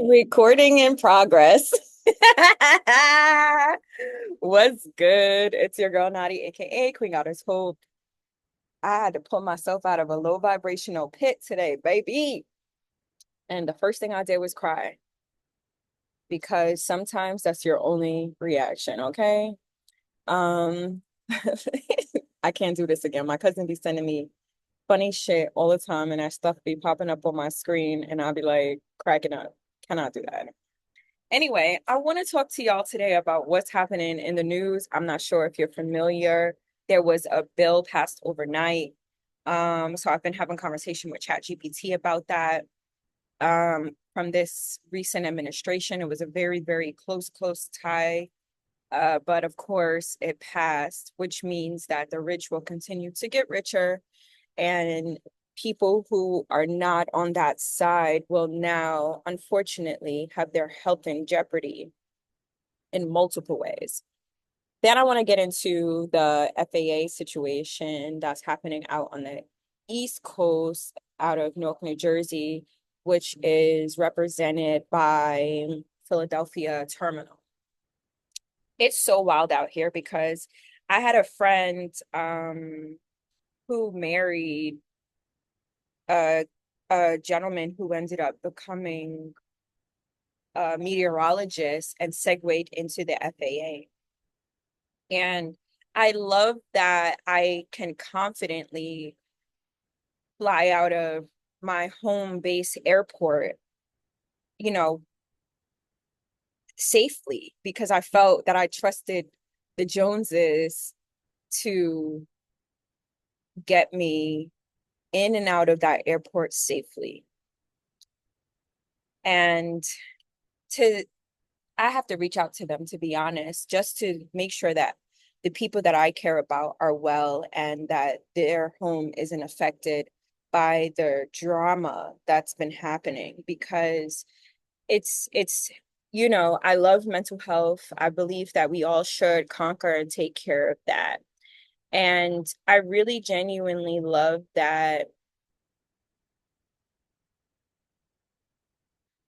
Recording in progress. What's good? It's your girl Nadi, aka Queen Goddess Hope. I had to pull myself out of a low vibrational pit today, baby. And the first thing I did was cry because sometimes that's your only reaction, okay? Um, I can't do this again. My cousin be sending me funny shit all the time, and that stuff be popping up on my screen, and I'll be like cracking up. Cannot do that. Anyway, I want to talk to y'all today about what's happening in the news. I'm not sure if you're familiar. There was a bill passed overnight. So I've been having conversation with ChatGPT about that. From this recent administration, it was a very, very close tie. But of course, it passed, which means that the rich will continue to get richer and people who are not on that side will now, unfortunately, have their health in jeopardy in multiple ways. Then I want to get into the FAA situation that's happening out on the East Coast out of Newark, New Jersey, which is represented by Philadelphia Terminal. It's so wild out here because I had a friend who married a a gentleman who ended up becoming a meteorologist and segued into the FAA. And I love that I can confidently fly out of my home base airport, you know, safely because I felt that I trusted the Joneses to get me in and out of that airport safely. And to I have to reach out to them, to be honest, just to make sure that the people that I care about are well and that their home isn't affected by the drama that's been happening because I love mental health. I believe that we all should conquer and take care of that. And I really genuinely love that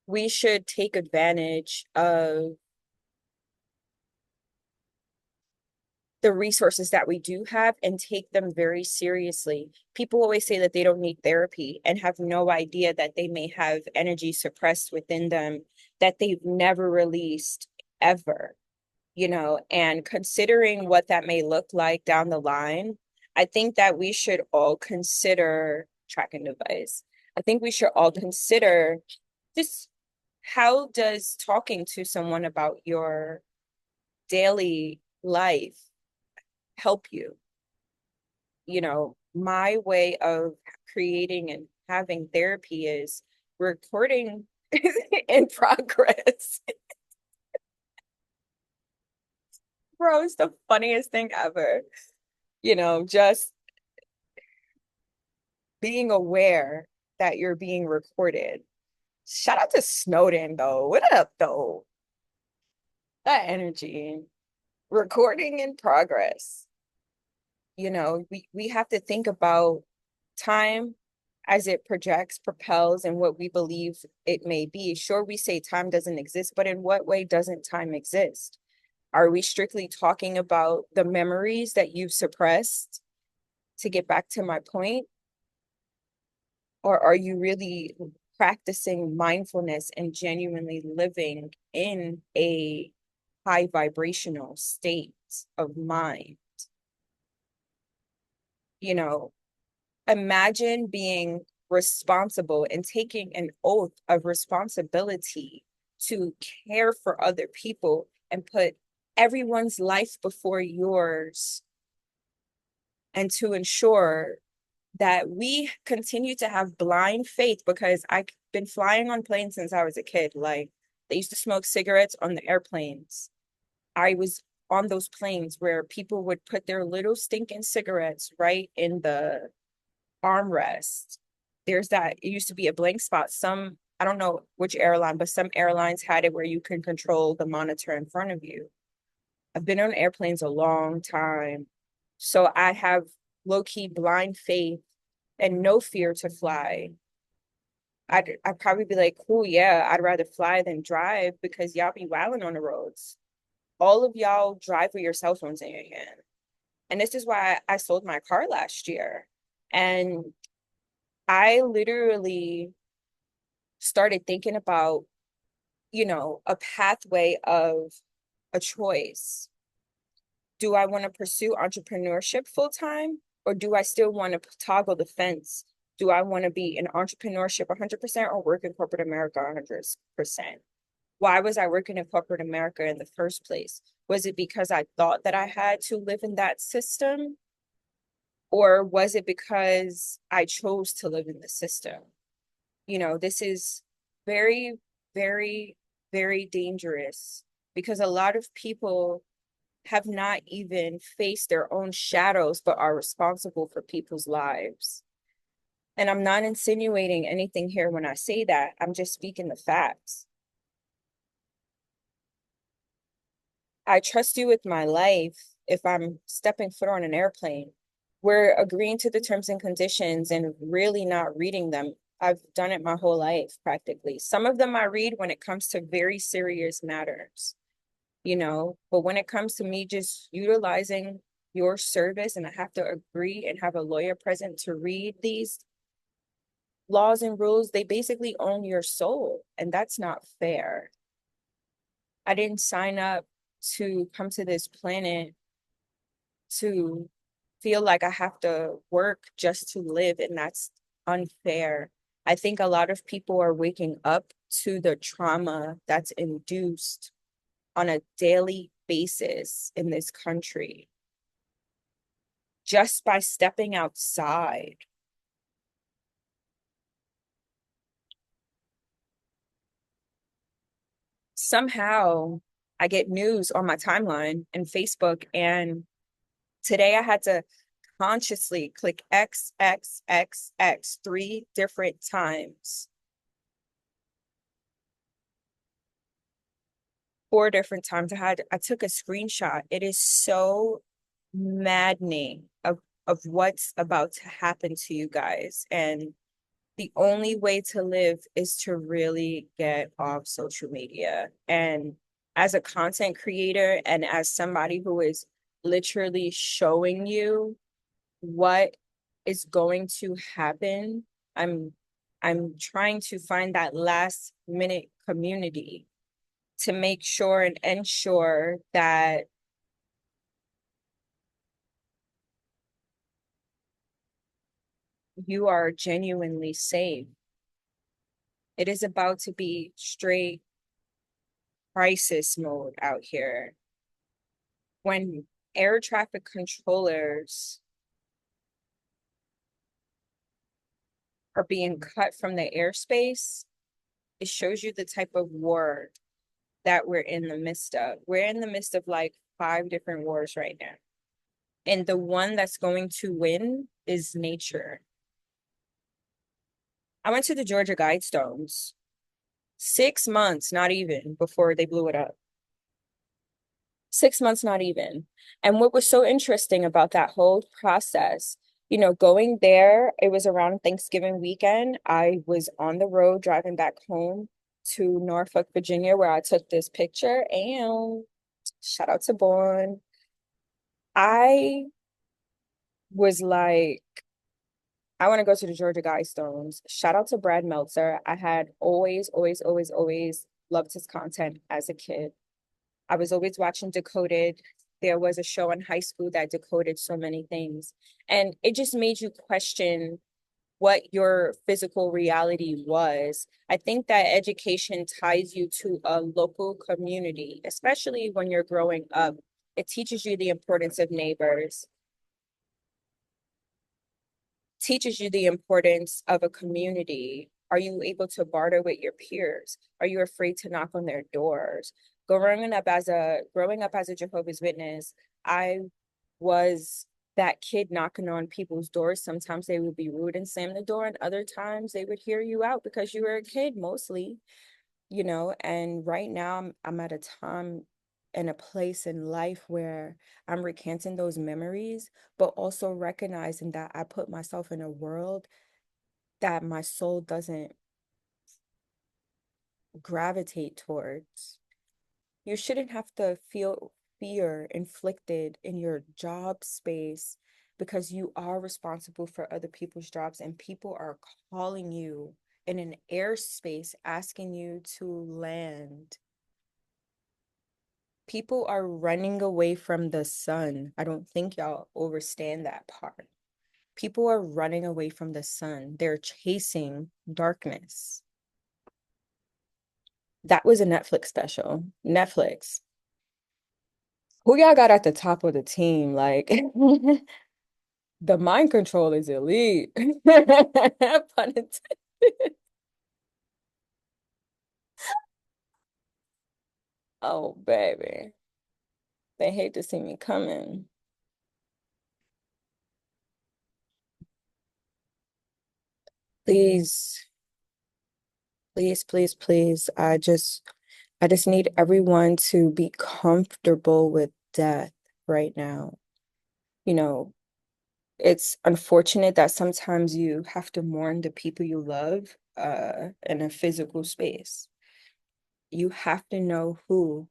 we should take advantage of the resources that we do have and take them very seriously. People always say that they don't need therapy and have no idea that they may have energy suppressed within them that they've never released ever, and considering what that may look like down the line, I think that we should all consider tracking device. I think we should all consider just how does talking to someone about your daily life help you? My way of creating and having therapy is recording in progress. Bro, it's the funniest thing ever. Just being aware that you're being recorded. Shout out to Snowden, though. What up, though? That energy. Recording in progress. We have to think about time as it projects, propels, and what we believe it may be. Sure, we say time doesn't exist, but in what way doesn't time exist? Are we strictly talking about the memories that you've suppressed to get back to my point? Or are you really practicing mindfulness and genuinely living in a high vibrational state of mind? You know, Imagine being responsible and taking an oath of responsibility to care for other people and put everyone's life before yours and to ensure that we continue to have blind faith because I've been flying on planes since I was a kid. Like they used to smoke cigarettes on the airplanes. I was on those planes where people would put their little stinking cigarettes right in the armrest. There's that, it used to be a blank spot. I don't know which airline, but some airlines had it where you can control the monitor in front of you. I've been on airplanes a long time. So I have low key blind faith and no fear to fly I'd probably be like, cool, yeah, I'd rather fly than drive because y'all be wilding on the roads. All of y'all drive with your cell phones in your hand. And this is why I sold my car last year. And I literally started thinking about, a pathway of a choice. Do I want to pursue entrepreneurship full time, or do I still want to toggle the fence? Do I want to be in entrepreneurship 100% or work in corporate America 100%? Why was I working in corporate America in the first place? Was it because I thought that I had to live in that system? Or was it because I chose to live in the system? This is very, very, very dangerous because a lot of people have not even faced their own shadows, but are responsible for people's lives. And I'm not insinuating anything here when I say that. I'm just speaking the facts. I trust you with my life if I'm stepping foot on an airplane. We're agreeing to the terms and conditions and really not reading them. I've done it my whole life practically. Some of them I read when it comes to very serious matters, but when it comes to me just utilizing your service and I have to agree and have a lawyer present to read these laws and rules, they basically own your soul, and that's not fair. I didn't sign up to come to this planet to feel like I have to work just to live, and that's unfair. I think a lot of people are waking up to the trauma that's induced on a daily basis in this country just by stepping outside. Somehow I get news on my timeline and Facebook, and today I had to consciously click XXXX 3 different times, 4 different times. I took a screenshot. It is so maddening of what's about to happen to you guys. And the only way to live is to really get off social media. And as a content creator and as somebody who is literally showing you what is going to happen, I'm I'm trying to find that last minute community to make sure and ensure that you are genuinely safe. It is about to be straight crisis mode out here. When air traffic controllers are being cut from the airspace, it shows you the type of war that we're in the midst of. We're in the midst of like 5 different wars right now. And the one that's going to win is nature. I went to the Georgia Guidestones 6 months, not even, before they blew it up. 6 months, not even. And what was so interesting about that whole process, going there, it was around Thanksgiving weekend. I was on the road driving back home to Norfolk, Virginia, where I took this picture. And shout out to Born. I was like, I want to go to the Georgia Guidestones. Shout out to Brad Meltzer. I had always, always, always, always loved his content as a kid. I was always watching Decoded. There was a show in high school that decoded so many things. And it just made you question what your physical reality was. I think that education ties you to a local community, especially when you're growing up. It teaches you the importance of neighbors, teaches you the importance of a community. Are you able to barter with your peers? Are you afraid to knock on their doors? Growing up as a Jehovah's Witness, I was that kid knocking on people's doors. Sometimes they would be rude and slam the door, and other times they would hear you out because you were a kid mostly, and right now I'm at a time and a place in life where I'm recanting those memories, but also recognizing that I put myself in a world that my soul doesn't gravitate towards. You shouldn't have to feel fear inflicted in your job space because you are responsible for other people's jobs and people are calling you in an airspace asking you to land. People are running away from the sun. I don't think y'all understand that part. People are running away from the sun. They're chasing darkness. That was a Netflix special. Netflix. Who y'all got at the top of the team? Like, the mind control is elite. Pun intended. Oh, baby. They hate to see me coming. Please, please, please, please. I just need everyone to be comfortable with death right now. You know, it's unfortunate that sometimes you have to mourn the people you love in a physical space. You have to know who.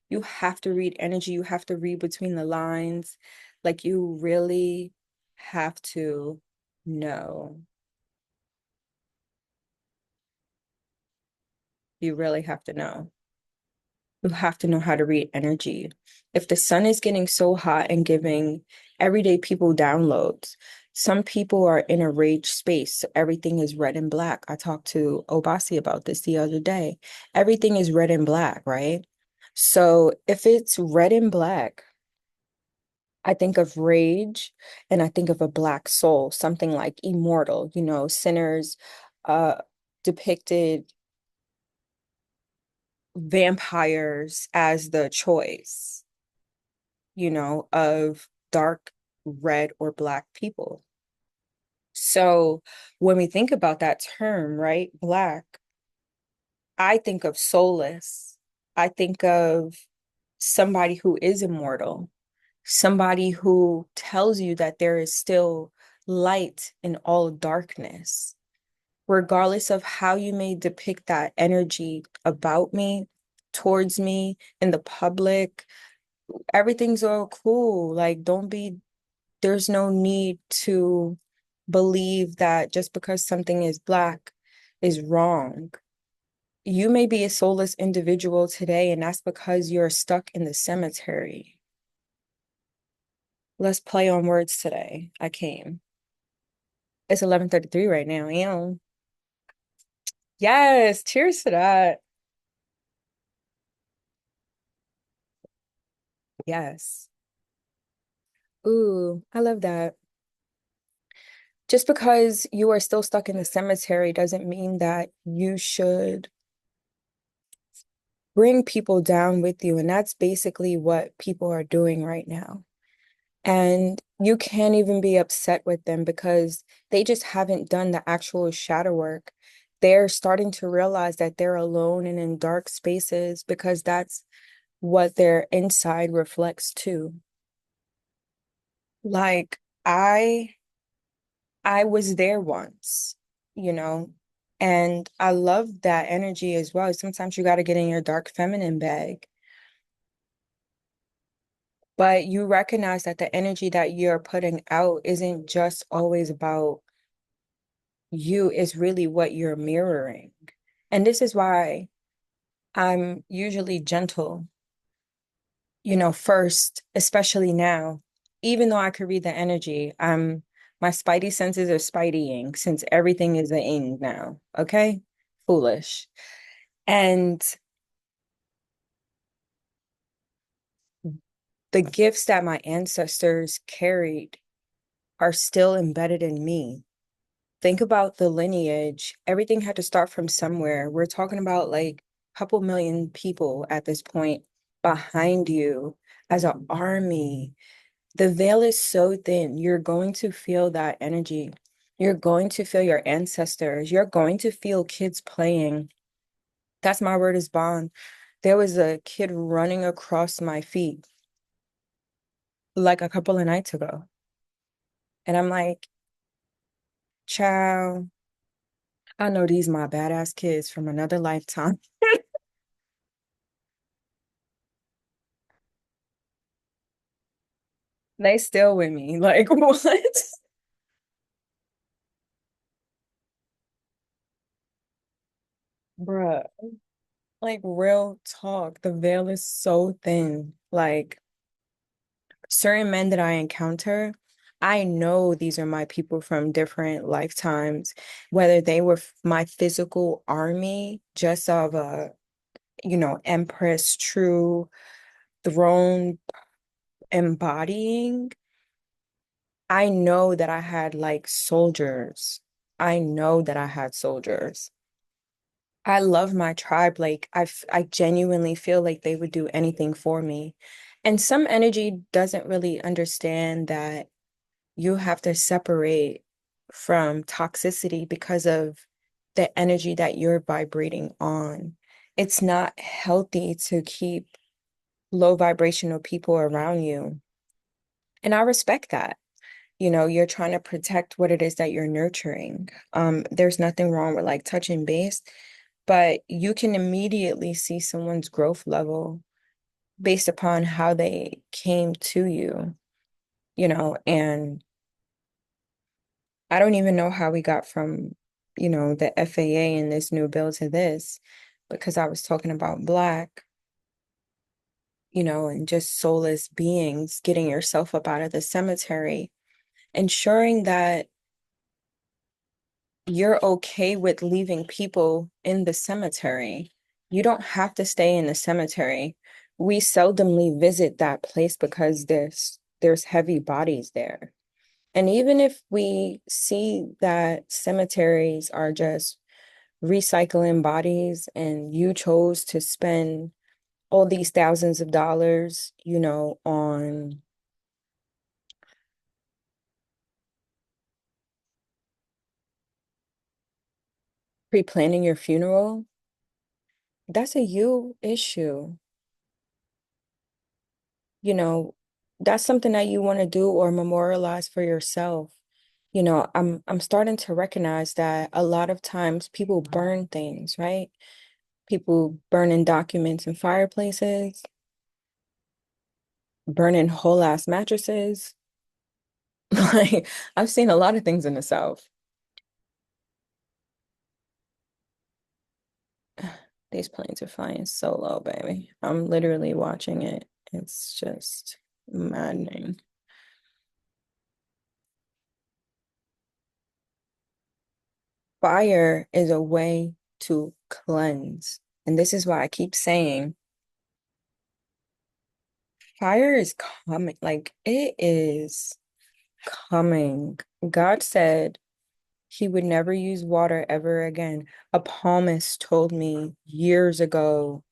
You have to read energy. You have to read between the lines. Like you really have to know. You really have to know. You have to know how to read energy. If the sun is getting so hot and giving everyday people downloads, some people are in a rage space. So everything is red and black. I talked to Obasi about this the other day. Everything is red and black, right? So if it's red and black, I think of rage and I think of a black soul, something like immortal, sinners uh depicted vampires as the choice, of dark red or black people. So when we think about that term, right, black, I think of soulless. I think of somebody who is immortal, somebody who tells you that there is still light in all darkness, regardless of how you may depict that energy about me, towards me, in the public. Everything's all cool. Like, there's no need to believe that just because something is black is wrong. You may be a soulless individual today, and that's because you're stuck in the cemetery. Let's play on words today. I came. It's 11:33 right now. Yes, cheers to that. Yes. Ooh, I love that. Just because you are still stuck in the cemetery doesn't mean that you should bring people down with you. And that's basically what people are doing right now. And you can't even be upset with them because they just haven't done the actual shadow work. They're starting to realize that they're alone and in dark spaces because that's what their inside reflects too. Like I was there once, you know, and I love that energy as well. Sometimes you got to get in your dark feminine bag, but you recognize that the energy that you're putting out isn't just always about you, it's really what you're mirroring. And this is why I'm usually gentle, first, especially now, even though I could read the energy, my spidey senses are spideying since everything is an ing now. Okay? Foolish. And the gifts that my ancestors carried are still embedded in me. Think about the lineage. Everything had to start from somewhere. We're talking about like a couple million people at this point behind you as an army. The veil is so thin. You're going to feel that energy. You're going to feel your ancestors. You're going to feel kids playing. That's my word is bond. There was a kid running across my feet like a couple of nights ago. And I'm like, ciao. I know these my badass kids from another lifetime. They still with me. Like, what? Bruh, like real talk. The veil is so thin. Like certain men that I encounter, I know these are my people from different lifetimes, whether they were my physical army, just of a, empress, true throne embodying. I know that I had like soldiers. I know that I had soldiers. I love my tribe. Like I genuinely feel like they would do anything for me. And some energy doesn't really understand that you have to separate from toxicity because of the energy that you're vibrating on. It's not healthy to keep low vibrational people around you. And I respect that. You're trying to protect what it is that you're nurturing. There's nothing wrong with like touching base, but you can immediately see someone's growth level based upon how they came to you, and I don't even know how we got from, the FAA and this new bill to this, because I was talking about Black, and just soulless beings getting yourself up out of the cemetery, ensuring that you're okay with leaving people in the cemetery. You don't have to stay in the cemetery. We seldomly visit that place because there's heavy bodies there. And even if we see that cemeteries are just recycling bodies and you chose to spend all these thousands of dollars, on pre-planning your funeral, that's a you issue. you know, that's something that you want to do or memorialize for yourself. I'm starting to recognize that a lot of times people burn things, right? People burning documents in fireplaces, burning whole ass mattresses. Like I've seen a lot of things in the South. These planes are flying so low, baby. I'm literally watching it. It's just maddening. Fire is a way to cleanse. And this is why I keep saying fire is coming. Like it is coming. God said he would never use water ever again. A palmist told me years ago,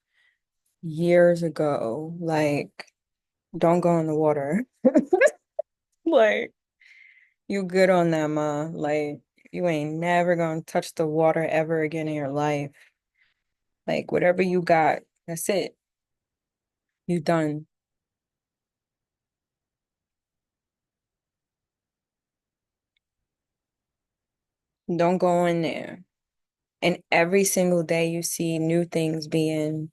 like, don't go in the water. Like, you good on that, ma. Like, you ain't never gonna touch the water ever again in your life. Like, whatever you got, that's it. You done. Don't go in there. And every single day you see new things being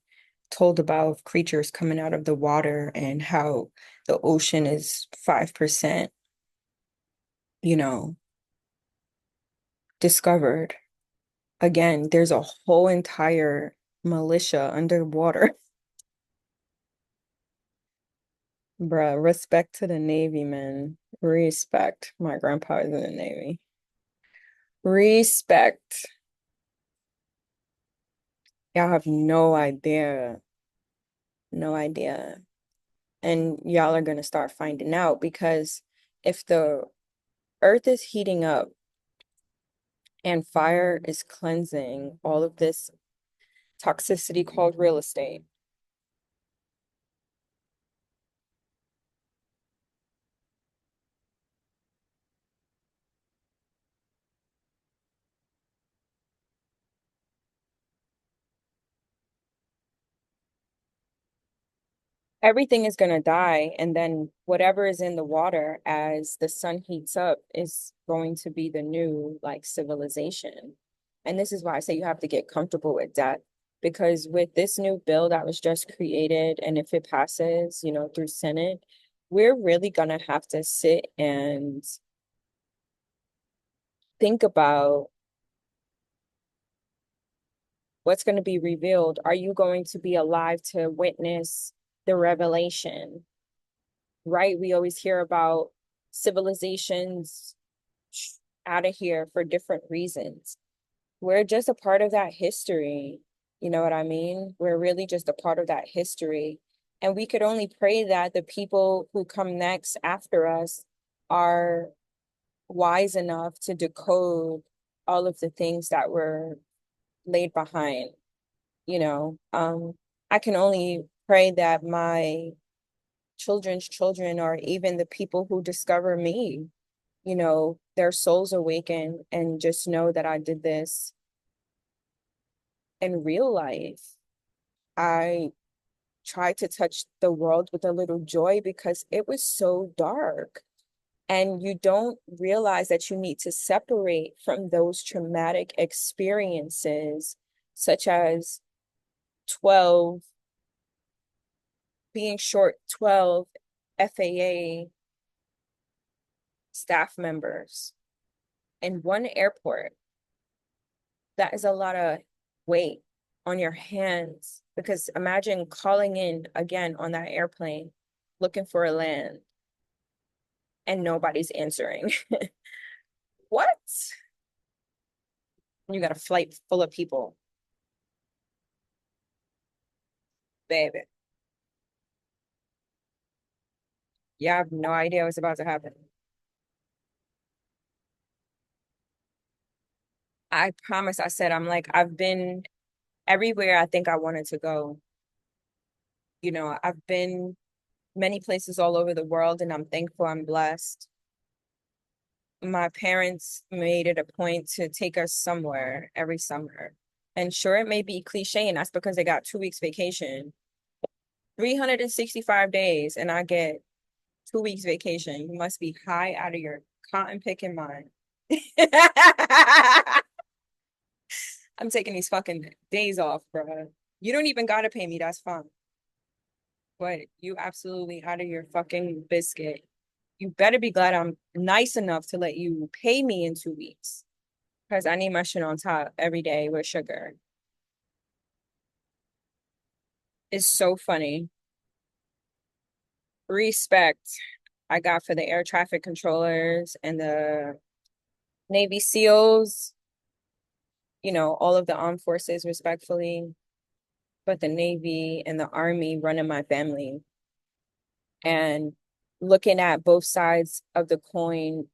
told about creatures coming out of the water and how the ocean is 5%, you know, discovered. Again, there's a whole entire militia underwater. Bruh, respect to the Navy, man. Respect. My grandpa is in the Navy. Respect. Y'all have no idea. No idea. And y'all are going to start finding out because if the earth is heating up and fire is cleansing all of this toxicity called real estate, everything is going to die. And then whatever is in the water as the sun heats up is going to be the new like civilization. And this is why I say you have to get comfortable with death. Because with this new bill that was just created, and if it passes, through Senate, we're really gonna have to sit and think about what's going to be revealed. Are you going to be alive to witness the revelation? Right? We always hear about civilizations out of here for different reasons. We're just a part of that history. You know what I mean? We're really just a part of that history. And we could only pray that the people who come next after us are wise enough to decode all of the things that were laid behind. you know, um, I can only pray that my children's children, or even the people who discover me, their souls awaken and just know that I did this in real life. I tried to touch the world with a little joy because it was so dark. And you don't realize that you need to separate from those traumatic experiences, such as 12, being short 12 FAA staff members in one airport. That is a lot of weight on your hands, because imagine calling in again on that airplane looking for a land and nobody's answering. What? You got a flight full of people, baby. Yeah, I have no idea what's about to happen. I promise, I said, I'm like, I've been everywhere I think I wanted to go. I've been many places all over the world, and I'm thankful, I'm blessed. My parents made it a point to take us somewhere every summer. And sure, it may be cliche, and that's because they got 2 weeks vacation, 365 days, and I get 2 weeks vacation. You must be high out of your cotton picking mind. I'm taking these fucking days off, bro. You don't even gotta pay me, that's fine. But you absolutely out of your fucking biscuit. You better be glad I'm nice enough to let you pay me in 2 weeks, because I need my shit on top every day with sugar. It's so funny. Respect I got for the air traffic controllers and the Navy SEALs, all of the armed forces, respectfully, but the Navy and the Army running my family. And looking at both sides of the coin,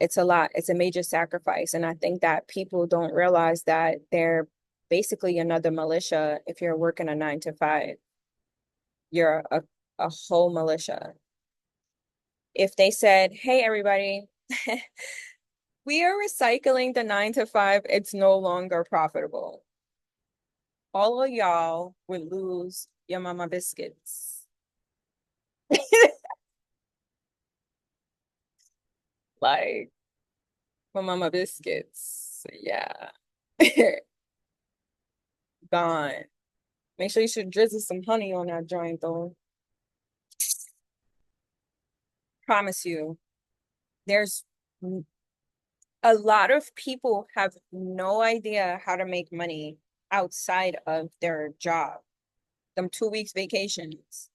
it's a lot. It's a major sacrifice. And I think that people don't realize that they're basically another militia. If you're working a 9 to 5, you're a whole militia. If they said, hey, everybody, we are recycling the 9 to 5, it's no longer profitable, all of y'all would lose your mama biscuits. Like, my mama biscuits. Yeah. Gone. Make sure you should drizzle some honey on that joint, though. Promise you. There's a lot of people have no idea how to make money outside of their job. Them 2 weeks vacations.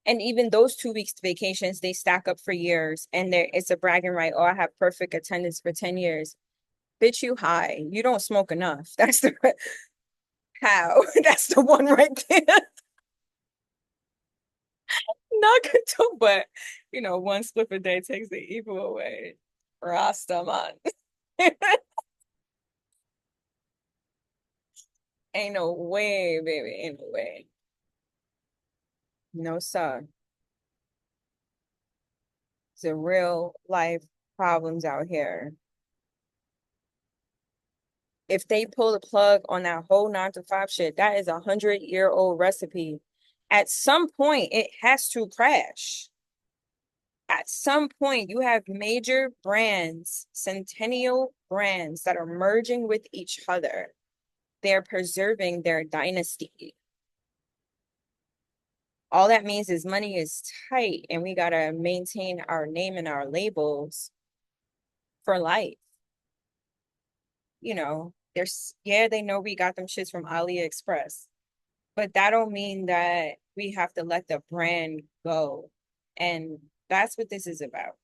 And even those 2 weeks vacations, they stack up for years. And it's a bragging right. Oh, I have perfect attendance for 10 years. Bitch, you high. You don't smoke enough. That's the how. That's the one right there. Not good to, but one slip a day takes the evil away. Rasta man. Ain't no way, baby. Ain't no way. No, sir. It's a real life problems out here. If they pull the plug on that whole 9 to 5 shit, that is 100-year-old recipe. At some point, it has to crash. At some point, you have major brands, centennial brands that are merging with each other. They're preserving their dynasty. All that means is money is tight and we gotta maintain our name and our labels for life. There's yeah, they know we got them shits from AliExpress, but that don't mean that we have to let the brand go. And that's what this is about.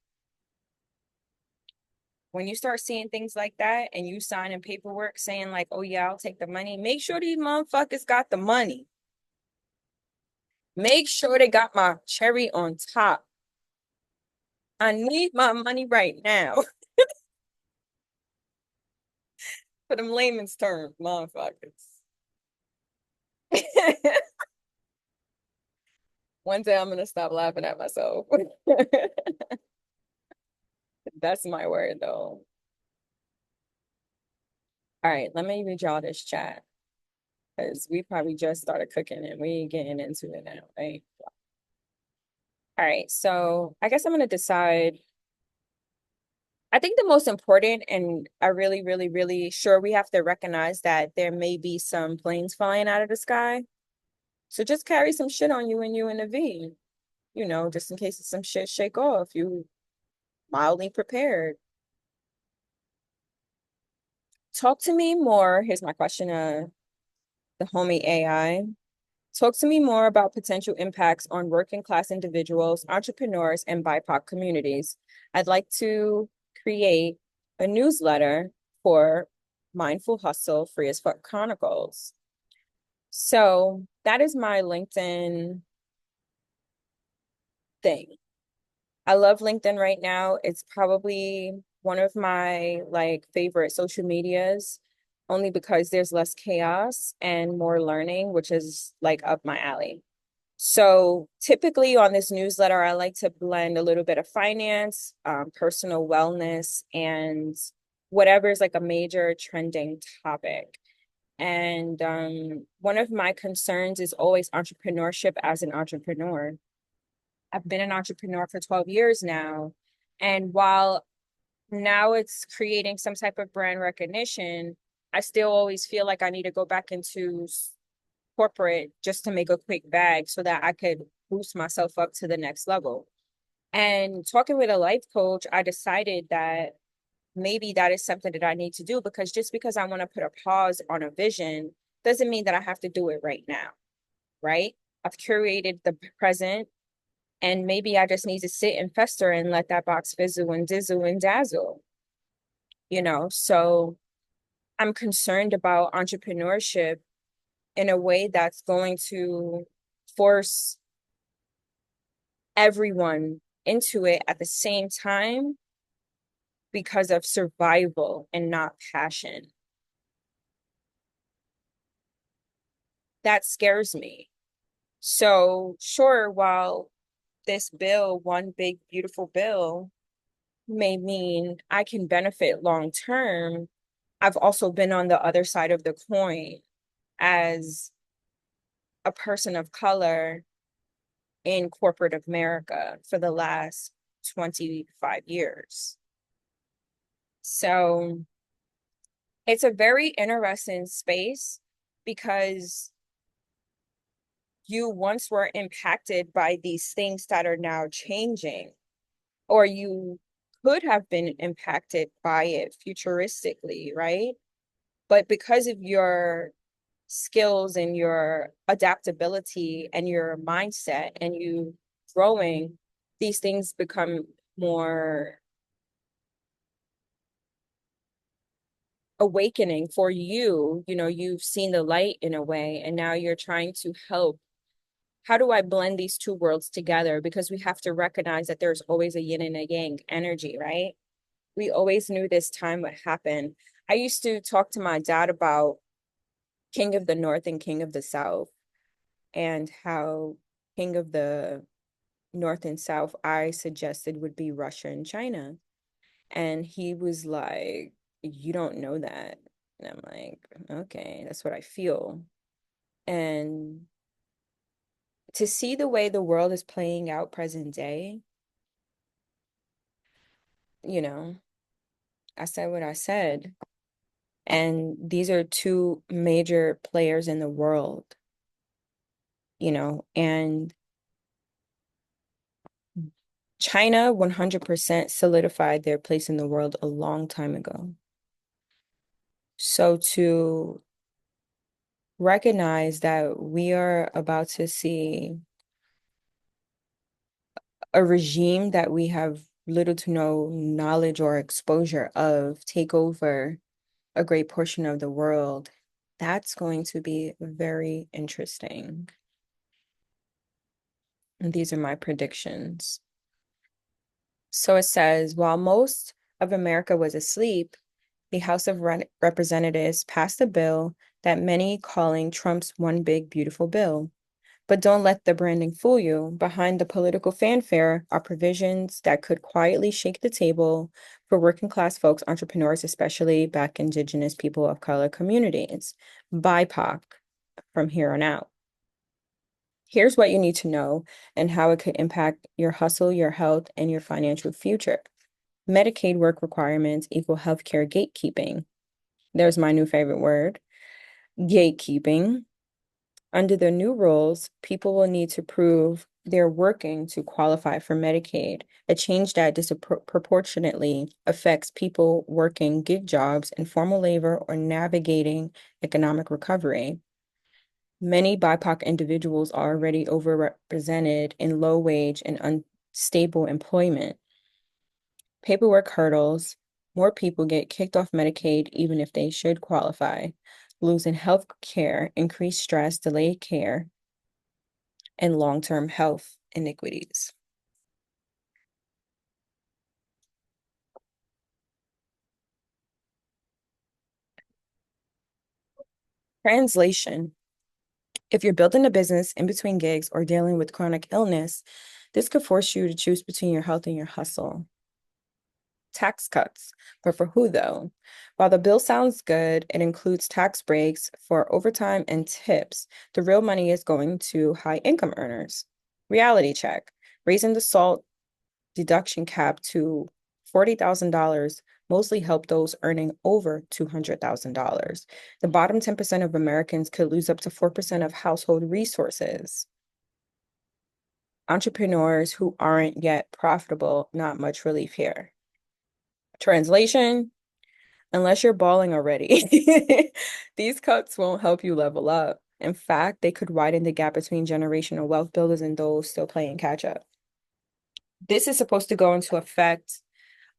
When you start seeing things like that and you signing paperwork saying like, oh yeah, I'll take the money, make sure these motherfuckers got the money. Make sure they got my cherry on top. I need my money right now. For them layman's terms, motherfuckers. One day I'm gonna stop laughing at myself. That's my word though. All right, let me read y'all this chat because we probably just started cooking and we ain't getting into it now, right? All right, so I guess I'm gonna decide. I think the most important, and I really, really, really sure we have to recognize that there may be some planes flying out of the sky. So just carry some shit on you when you in the V, just in case some shit shake off. You mildly prepared. Talk to me more. Here's my question, the homie AI. Talk to me more about potential impacts on working class individuals, entrepreneurs, and BIPOC communities. I'd like to create a newsletter for Mindful Hustle Free as Fuck Chronicles. So that is my LinkedIn thing. I love LinkedIn right now. It's probably one of my like favorite social medias, only because there's less chaos and more learning, which is like up my alley. So typically on this newsletter, I like to blend a little bit of finance, personal wellness, and whatever is like a major trending topic. And one of my concerns is always entrepreneurship as an entrepreneur. I've been an entrepreneur for 12 years now. And while now it's creating some type of brand recognition, I still always feel like I need to go back into corporate just to make a quick bag so that I could boost myself up to the next level. And talking with a life coach, I decided that maybe that is something that I need to do because just because I want to put a pause on a vision doesn't mean that I have to do it right now, right? I've curated the present and maybe I just need to sit and fester and let that box fizzle and dizzle and dazzle, So I'm concerned about entrepreneurship in a way that's going to force everyone into it at the same time because of survival and not passion. That scares me. So, sure, while this bill, one big, beautiful bill, may mean I can benefit long term, I've also been on the other side of the coin as a person of color in corporate America for the last 25 years. So it's a very interesting space because you once were impacted by these things that are now changing, or you could have been impacted by it futuristically, right? But because of your skills and your adaptability and your mindset and you growing, these things become more awakening for you. You've seen the light in a way, and now you're trying to help. How do I blend these two worlds together? Because we have to recognize that there's always a yin and a yang energy, right? We always knew this time would happen. I used to talk to my dad about King of the North and King of the South, and how King of the North and South I suggested would be Russia and China. And he was like, you don't know that. And I'm like, okay, that's what I feel. And to see the way the world is playing out present day, you know, I said what I said. And these are two major players in the world, and China 100% solidified their place in the world a long time ago. So to recognize that we are about to see a regime that we have little to no knowledge or exposure of take over a great portion of the world, that's going to be very interesting. And these are my predictions. So it says, while most of America was asleep, the House of Representatives passed a bill that many calling Trump's one big beautiful bill. But don't let the branding fool you. Behind the political fanfare are provisions that could quietly shake the table for working class folks, entrepreneurs, especially Black, Indigenous people of color communities, BIPOC, from here on out. Here's what you need to know and how it could impact your hustle, your health, and your financial future. Medicaid work requirements equal healthcare gatekeeping. There's my new favorite word, gatekeeping. Under the new rules, people will need to prove they're working to qualify for Medicaid, a change that disproportionately affects people working gig jobs, informal labor, or navigating economic recovery. Many BIPOC individuals are already overrepresented in low wage and unstable employment. Paperwork hurdles, more people get kicked off Medicaid even if they should qualify. Losing health care, increased stress, delayed care, and long-term health iniquities. Translation. If you're building a business in between gigs or dealing with chronic illness, this could force you to choose between your health and your hustle. Tax cuts, but for who though? While the bill sounds good, it includes tax breaks for overtime and tips. The real money is going to high income earners. Reality check. Raising the SALT deduction cap to $40,000 mostly help those earning over $200,000. The bottom 10% of Americans could lose up to 4% of household resources. Entrepreneurs who aren't yet profitable, not much relief here. Translation, unless you're balling already, these cuts won't help you level up. In fact, they could widen the gap between generational wealth builders and those still playing catch up. This is supposed to go into effect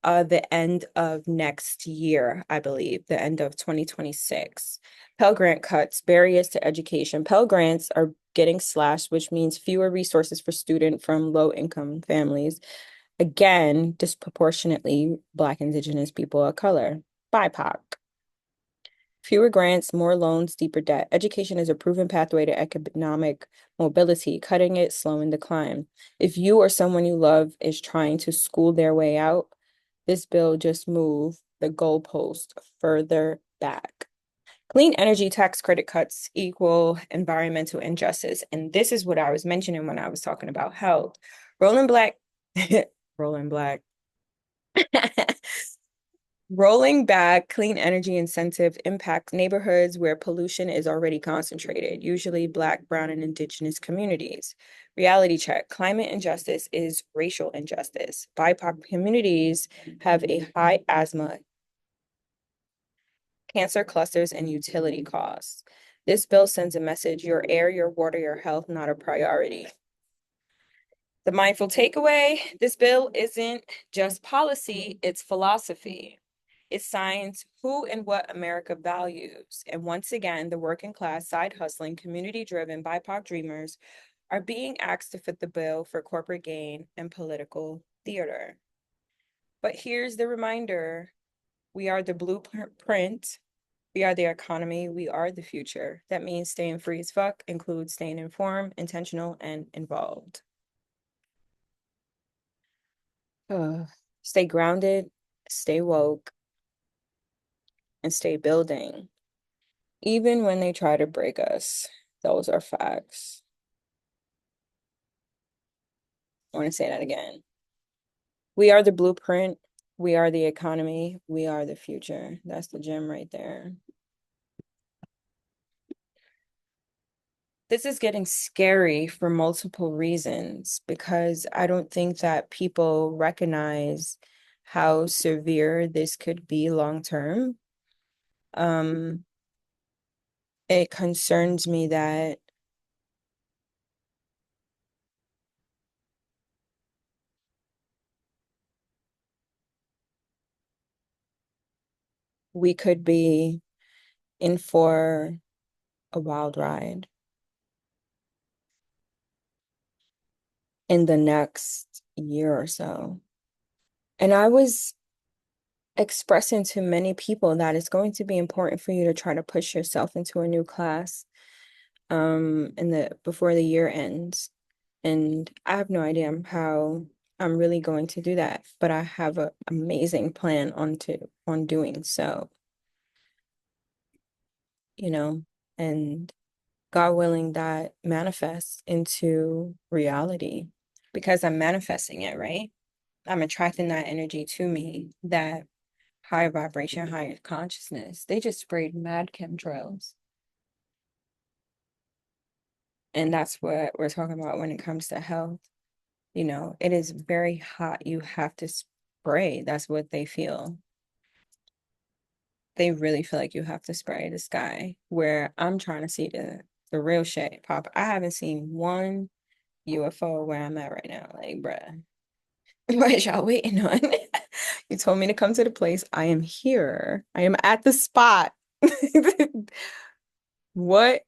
the end of next year, I believe, the end of 2026. Pell Grant cuts, barriers to education. Pell Grants are getting slashed, which means fewer resources for students from low-income families. Again, disproportionately Black, Indigenous people of color, BIPOC. Fewer grants, more loans, deeper debt. Education is a proven pathway to economic mobility. Cutting it, slowing the climb. If you or someone you love is trying to school their way out, this bill just moved the goalpost further back. Clean energy tax credit cuts equal environmental injustice. And this is what I was mentioning when I was talking about health. Rolling Black, Rolling Black. Rolling back clean energy incentive impacts neighborhoods where pollution is already concentrated, usually Black, Brown, and Indigenous communities. Reality check, climate injustice is racial injustice. BIPOC communities have a high asthma, cancer clusters, and utility costs. This bill sends a message, your air, your water, your health, not a priority. The mindful takeaway, this bill isn't just policy, it's philosophy. It signs who and what America values. And once again, the working class, side hustling, community driven BIPOC dreamers are being asked to fit the bill for corporate gain and political theater. But here's the reminder, we are the blueprint, we are the economy, we are the future. That means staying free as fuck includes staying informed, intentional, and involved. Stay grounded, stay woke, and stay building. Even when they try to break us, those are facts. I want to say that again. We are the blueprint. We are the economy. We are the future. That's the gem right there. This is getting scary for multiple reasons because I don't think that people recognize how severe this could be long term. Um, it concerns me that we could be in for a wild ride in the next year or so. And I was expressing to many people that it's going to be important for you to try to push yourself into a new class in the before the year ends. And I have no idea how I'm really going to do that, but I have an amazing plan on doing so, you know, and God willing that manifests into reality because I'm manifesting it, right? I'm attracting that energy to me, that high vibration, higher consciousness. They just sprayed mad chemtrails. And that's what we're talking about when it comes to health. You know, it is very hot. You have to spray. That's what they feel. They really feel like you have to spray the sky. Where I'm trying to see the real shit pop. I haven't seen one UFO where I'm at right now. Like, bruh, what is y'all waiting on? You told me to come to the place. I am here. I am at the spot. What?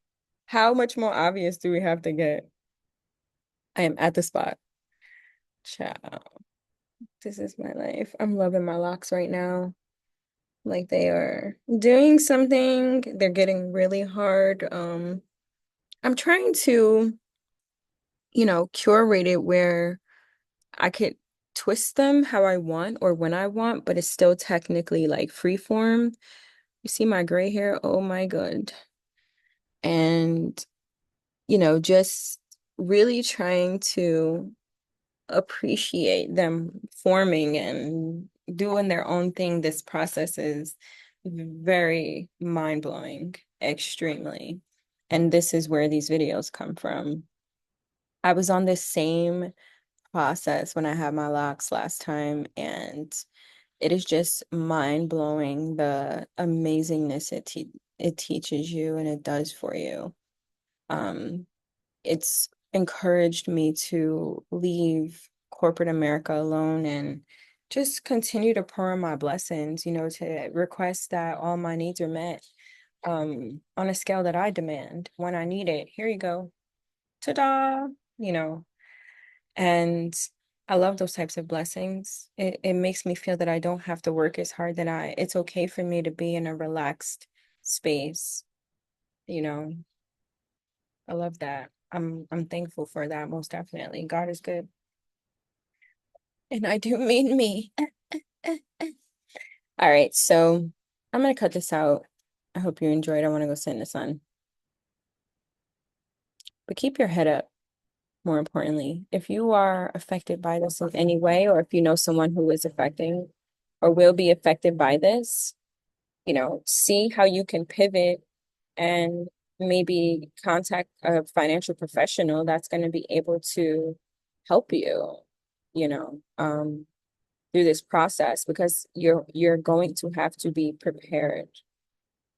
How much more obvious do we have to get? I am at the spot. Ciao. This is my life. I'm loving my locks right now. Like they are doing something. They're getting really hard. I'm trying to, curate it where I could twist them how I want or when I want, but it's still technically like free form. You see my gray hair? Oh my God. And, just really trying to appreciate them forming and doing their own thing. This process is very mind-blowing, extremely. And this is where these videos come from. I was on this same process when I had my locks last time, and it is just mind-blowing the amazingness it teaches you and it does for you. Um, it's encouraged me to leave corporate America alone and just continue to pour in my blessings, to request that all my needs are met on a scale that I demand when I need it. Here you go. Ta-da! You know, and I love those types of blessings. It makes me feel that I don't have to work as hard, that it's okay for me to be in a relaxed space, you know. I love that. I'm thankful for that, most definitely. God is good. And I do mean me. All right, so I'm gonna cut this out. I hope you enjoyed. I want to go sit in the sun. But keep your head up, more importantly. If you are affected by this in any way, or if you know someone who is affecting or will be affected by this, see how you can pivot and maybe contact a financial professional that's going to be able to help you, you know, um, through this process because you're going to have to be prepared.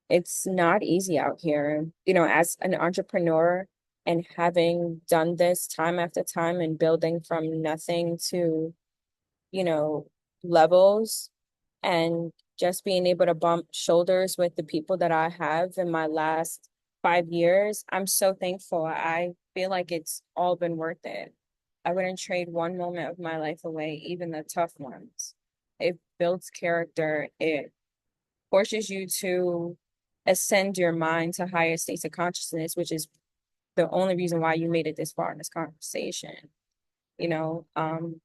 It's not easy out here, as an entrepreneur and having done this time after time and building from nothing to, you know, levels and just being able to bump shoulders with the people that I have in my last 5 years. I'm so thankful. I feel like it's all been worth it. I wouldn't trade one moment of my life away, even the tough ones. It builds character. It forces you to ascend your mind to higher states of consciousness, which is the only reason why you made it this far in this conversation. You know, um,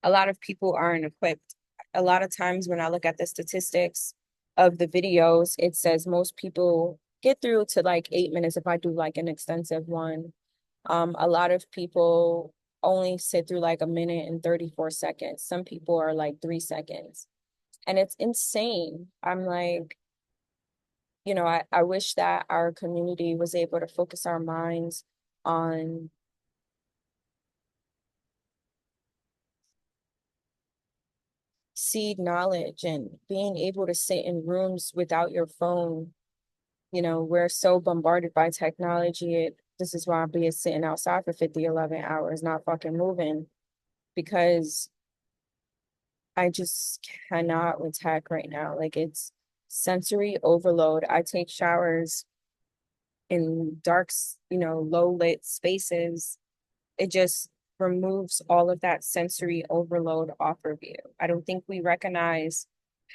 a lot of people aren't equipped. A lot of times when I look at the statistics of the videos, it says most people get through to like 8 minutes if I do like an extensive one. A lot of people only sit through like a minute and 34 seconds. Some people are like 3 seconds. And it's insane. I'm like, I wish that our community was able to focus our minds on seed knowledge and being able to sit in rooms without your phone. We're so bombarded by technology. This is why I'm sitting outside for 50, 11 hours, not fucking moving, because I just cannot with tech right now. Like, it's sensory overload. I take showers in dark, low lit spaces. It just removes all of that sensory overload off of you. I don't think we recognize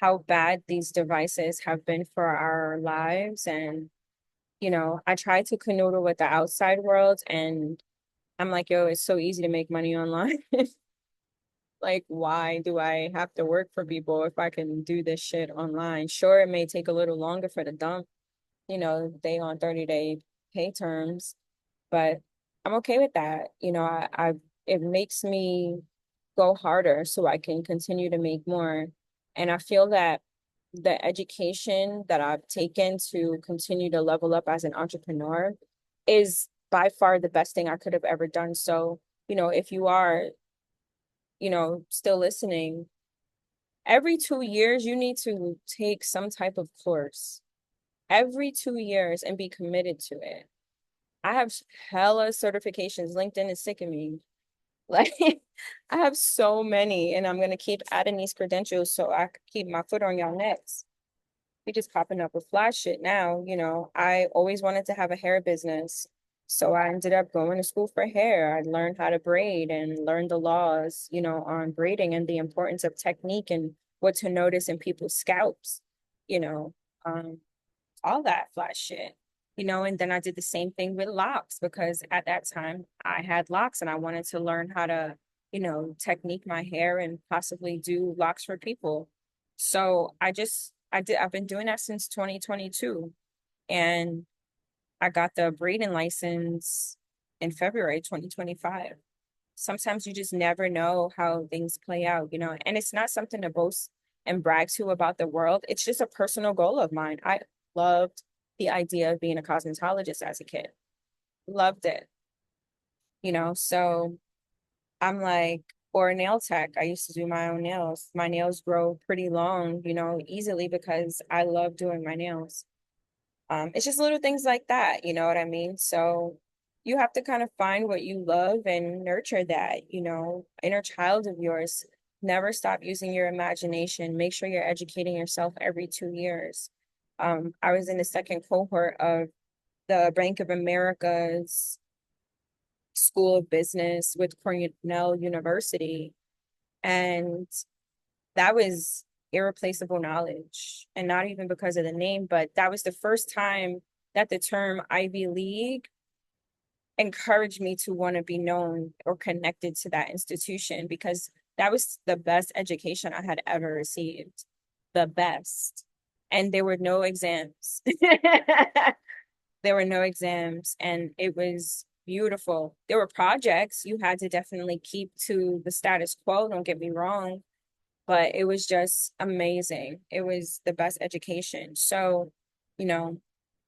how bad these devices have been for our lives. And, I try to canoodle with the outside world, and I'm like, yo, it's so easy to make money online. Like, why do I have to work for people if I can do this shit online? Sure, it may take a little longer for the dump, they on 30-day pay terms, but I'm okay with that. It makes me go harder so I can continue to make more. And I feel that the education that I've taken to continue to level up as an entrepreneur is by far the best thing I could have ever done. So, if you are, still listening, every 2 years, you need to take some type of course every 2 years and be committed to it. I have hella certifications. LinkedIn is sick of me. Like, I have so many, and I'm gonna keep adding these credentials so I can keep my foot on y'all necks. We just popping up with flash shit now. I always wanted to have a hair business. So I ended up going to school for hair. I learned how to braid and learned the laws, on braiding and the importance of technique and what to notice in people's scalps, you know, um, all that flash shit. And then I did the same thing with locks because at that time I had locks and I wanted to learn how to, technique my hair and possibly do locks for people. So I've been doing that since 2022, and I got the braiding license in February 2025. Sometimes you just never know how things play out, and it's not something to boast and brag to about the world. It's just a personal goal of mine. I loved the idea of being a cosmetologist as a kid. Loved it, so I'm like, or a nail tech. I used to do my own nails. My nails grow pretty long, easily because I love doing my nails. It's just little things like that, you know what I mean? So you have to kind of find what you love and nurture that, inner child of yours. Never stop using your imagination. Make sure you're educating yourself every 2 years. I was in the second cohort of the Bank of America's School of Business with Cornell University, and that was irreplaceable knowledge. And not even because of the name, but that was the first time that the term Ivy League encouraged me to want to be known or connected to that institution, because that was the best education I had ever received. The best. And there were no exams. There were no exams, and it was beautiful. There were projects you had to definitely keep to the status quo, don't get me wrong, but it was just amazing. It was the best education. So, you know,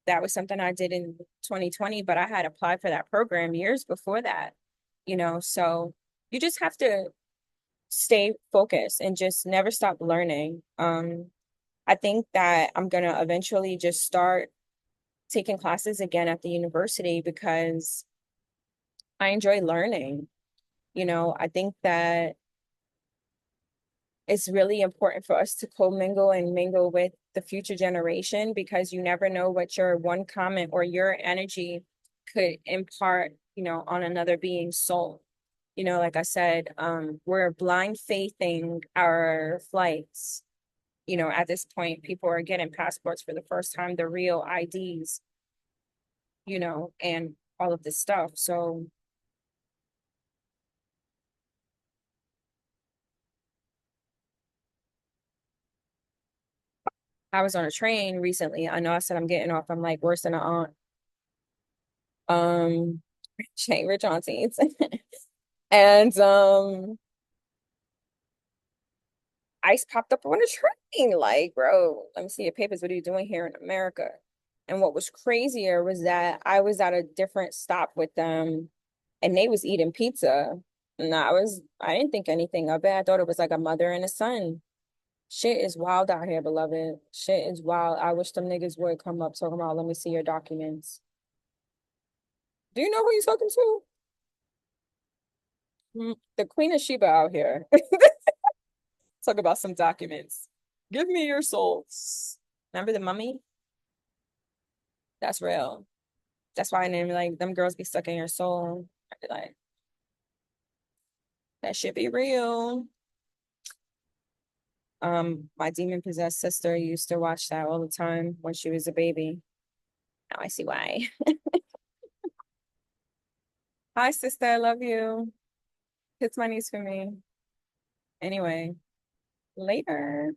that was something I did in 2020, but I had applied for that program years before that, so you just have to stay focused and just never stop learning. I think that I'm gonna eventually just start taking classes again at the university because I enjoy learning. I think that it's really important for us to commingle and mingle with the future generation, because you never know what your one comment or your energy could impart, on another being's soul. Like I said, we're blind faithing our flights. At this point, people are getting passports for the first time, the real IDs, and all of this stuff. So I was on a train recently. I know I said I'm getting off. I'm like worse than an aunt. Um, Shane Rich aunties. And ICE popped up on a train. Like, bro, let me see your papers. What are you doing here in America? And what was crazier was that I was at a different stop with them and they was eating pizza. And I didn't think anything of it. I thought it was like a mother and a son. Shit is wild out here, beloved. Shit is wild. I wish them niggas would come up talking about, let me see your documents. Do you know who you're talking to? The Queen of Sheba out here. Talk about some documents. Give me your souls. Remember the mummy? That's real. That's why I name like them girls be stuck in your soul. I be like, that should be real. My demon possessed sister used to watch that all the time when she was a baby. Now I see why. Hi, sister, I love you. Kiss my niece for me. Anyway, later.